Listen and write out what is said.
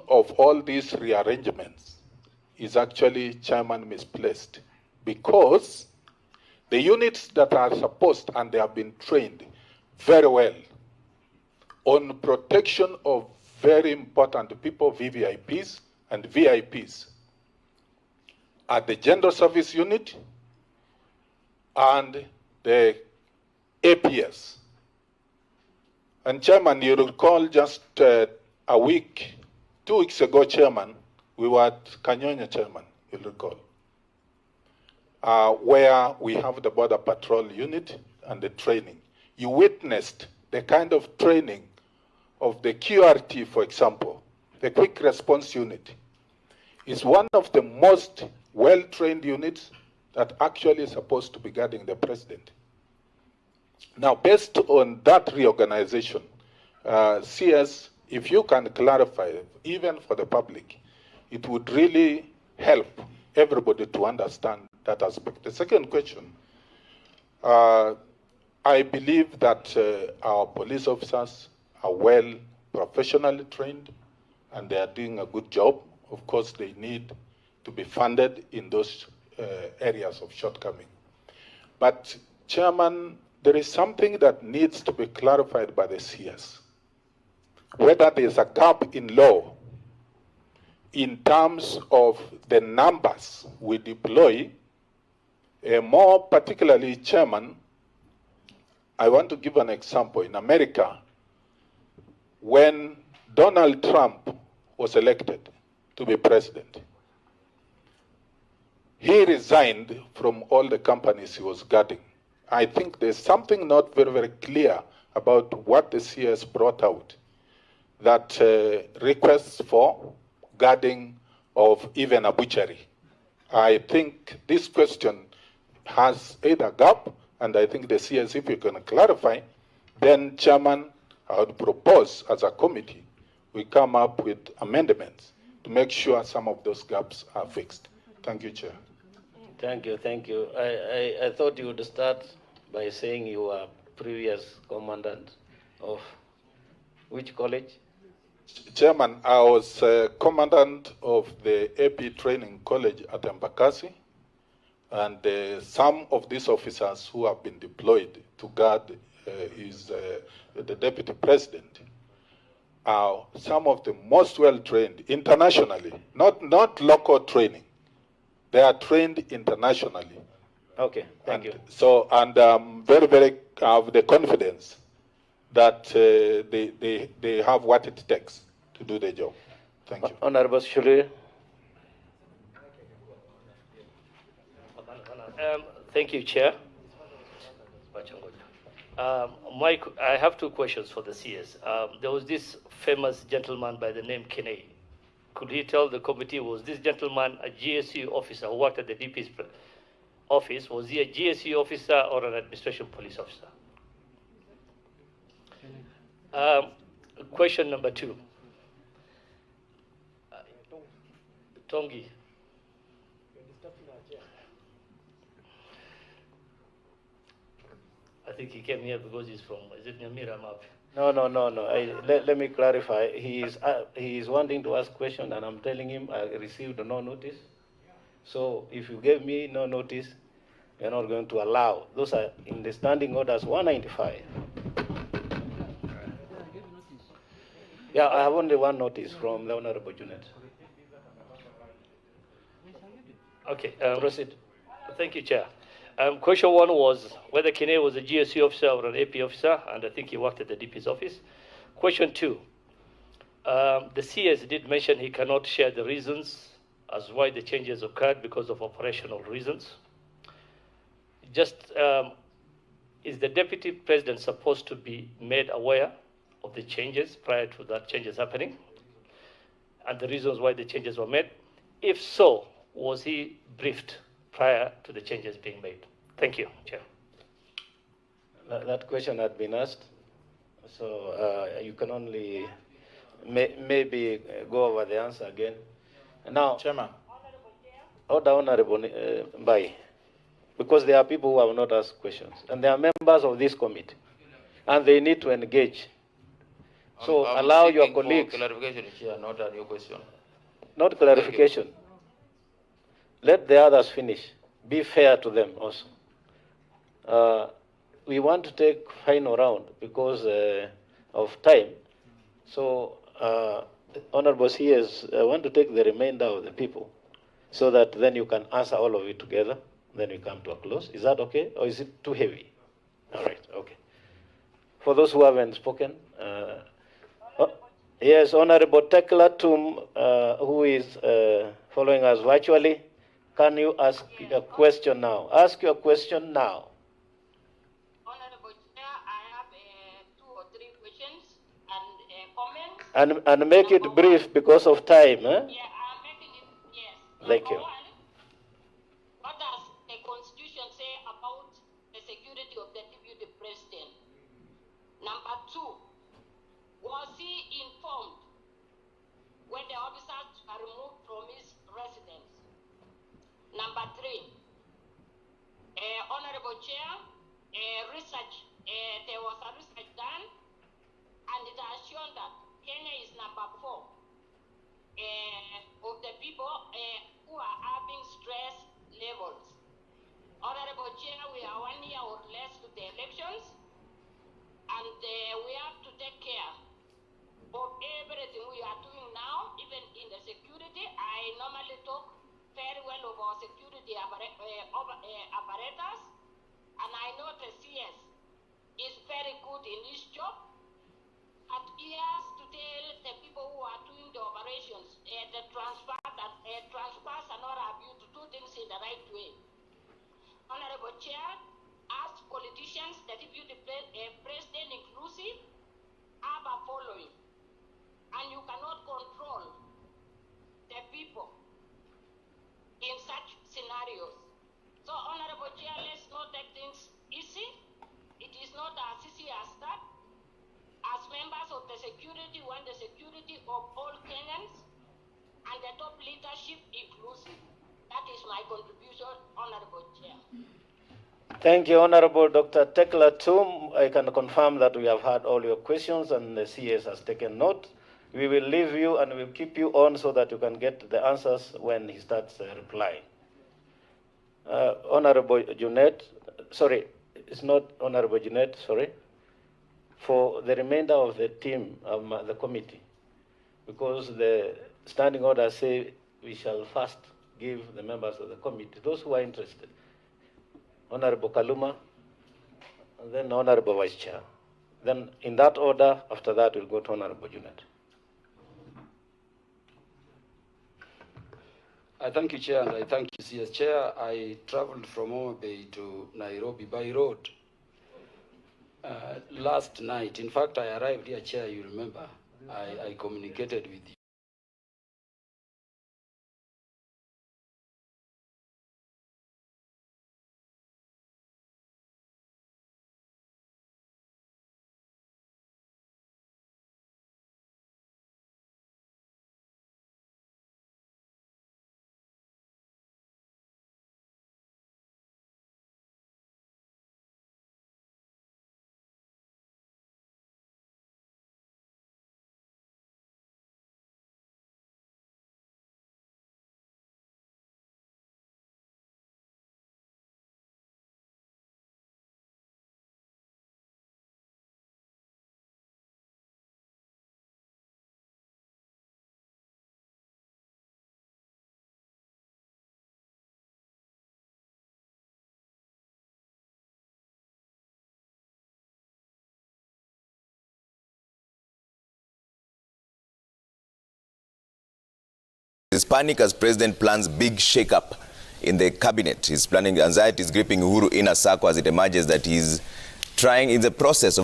of all these rearrangements is actually, Chairman, misplaced, because the units that are supposed, and they have been trained very well on protection of very important people, VVIPs and VIPs, are the General Service Unit and the APS. And Chairman, you recall just a week, 2 weeks ago, Chairman, we were at Kanyonya, Chairman, you'll recall, where we have the Border Patrol Unit and the training. You witnessed the kind of training of the QRT, for example, the Quick Response Unit, is one of the most well-trained units that actually is supposed to be guarding the president. Now, based on that reorganization, CS, if you can clarify, even for the public, it would really help everybody to understand that aspect. The second question, I believe that our police officers are well professionally trained and they are doing a good job. Of course, they need to be funded in those areas of shortcoming. But, Chairman, there is something that needs to be clarified by the CS. Whether there is a gap in law in terms of the numbers we deploy, more particularly, Chairman, I want to give an example. In America, when Donald Trump was elected to be president, he resigned from all the companies he was guarding. I think there's something not very, very clear about what the CS brought out, that requests for guarding of even a butchery. I think this question has either gap, and I think the CS, if you can clarify, then, Chairman, I would propose as a committee, we come up with amendments to make sure some of those gaps are fixed. Thank you, Chair. Thank you, thank you. I thought you would start by saying you were previous commandant of which college? Chairman, I was commandant of the AP Training College at Embakasi, and some of these officers who have been deployed to guard the deputy president are some of the most well-trained internationally, not local training. They are trained internationally. Okay, thank you. So, and very, very have the confidence that they have what it takes to do the job. Thank you. Honorable Shule. Thank you, Chair. I have two questions for the CS. There was this famous gentleman by the name Kenei. Could he tell the committee, was this gentleman a GSU officer who worked at the DP's office? Was he a GSU officer or an administration police officer? Question number two. Tongi. I think he came here because he's from, is it Nyamira Map? No. Let me clarify. He is wanting to ask question, and I'm telling him I received no notice. So if you gave me no notice, you're not going to allow. Those are in the standing orders 195. Yeah, I have only one notice from the Honorable Junet. Okay, proceed. Thank you, Chair. Question one was whether Kene was a GSU officer or an AP officer, and I think he worked at the DP's office. Question two, the CS did mention he cannot share the reasons as why the changes occurred because of operational reasons. Just, is the Deputy President supposed to be made aware of the changes prior to that changes happening and the reasons why the changes were made? If so, was he briefed prior to the changes being made? Thank you, Chair. That question had been asked, so you can only maybe go over the answer again. Now, Chairman. Order, Honorable Mbai, because there are people who have not asked questions, and they are members of this committee, and they need to engage. So allow your colleagues. Clarification, Chair, not a new question. Not clarification. Let the others finish. Be fair to them also. We want to take final round because of time. So, Honorable CS, I want to take the remainder of the people so that then you can answer all of it together. Then we come to a close. Is that okay? Or is it too heavy? All right, okay. For those who haven't spoken, yes, Honorable Tekla Tum, who is following us virtually, can you ask a question now? Ask your question now. Honorable Chair, I have 2 or 3 questions and comments. And make it brief because of time. Eh? Yeah, I'm making it, yes. Thank you. One, what does the Constitution say about the security of the Deputy President? Number 2, was he informed when the officers are removed from his residence? Number 3, Honorable Chair, there was a research done and it has shown that Kenya is number 4 of the people who are having stress levels. Honorable Chair, we are 1 year or less to the elections and we have to take care of everything we are doing now, even in the security. I normally talk very well of our security apparatus, and I know the CS is very good in his job, and he has to tell the people who are doing the operations, the transfers are not able to do things in the right way. Honorable Chair, as politicians, the Deputy President inclusive, have a following, and you cannot control the people in such scenarios. So, Honorable Chair, let's not take things easy. It is not as easy as that. As members of the security, we want the security of all Kenyans and the top leadership inclusive. That is my contribution, Honorable Chair. Thank you, Honorable Dr. Tekla Tum. I can confirm that we have heard all your questions and the CS has taken note. We will leave you and we'll keep you on so that you can get the answers when he starts replying. Honorable Junet, sorry, it's not Honorable Junet, sorry, for the remainder of the team, the committee, because the standing order say we shall first give the members of the committee, those who are interested. Honorable Kaluma, and then Honorable Vice Chair. Then in that order, after that we'll go to Honorable Junet. I thank you, Chair, and I thank you, CS Chair. I traveled from Homa Bay to Nairobi by road last night. In fact, I arrived here, Chair, you remember. I communicated with you. His panic as president plans big shake-up in the cabinet. He's planning, anxiety is gripping Uhuru inner circle as it emerges that he's trying in the process of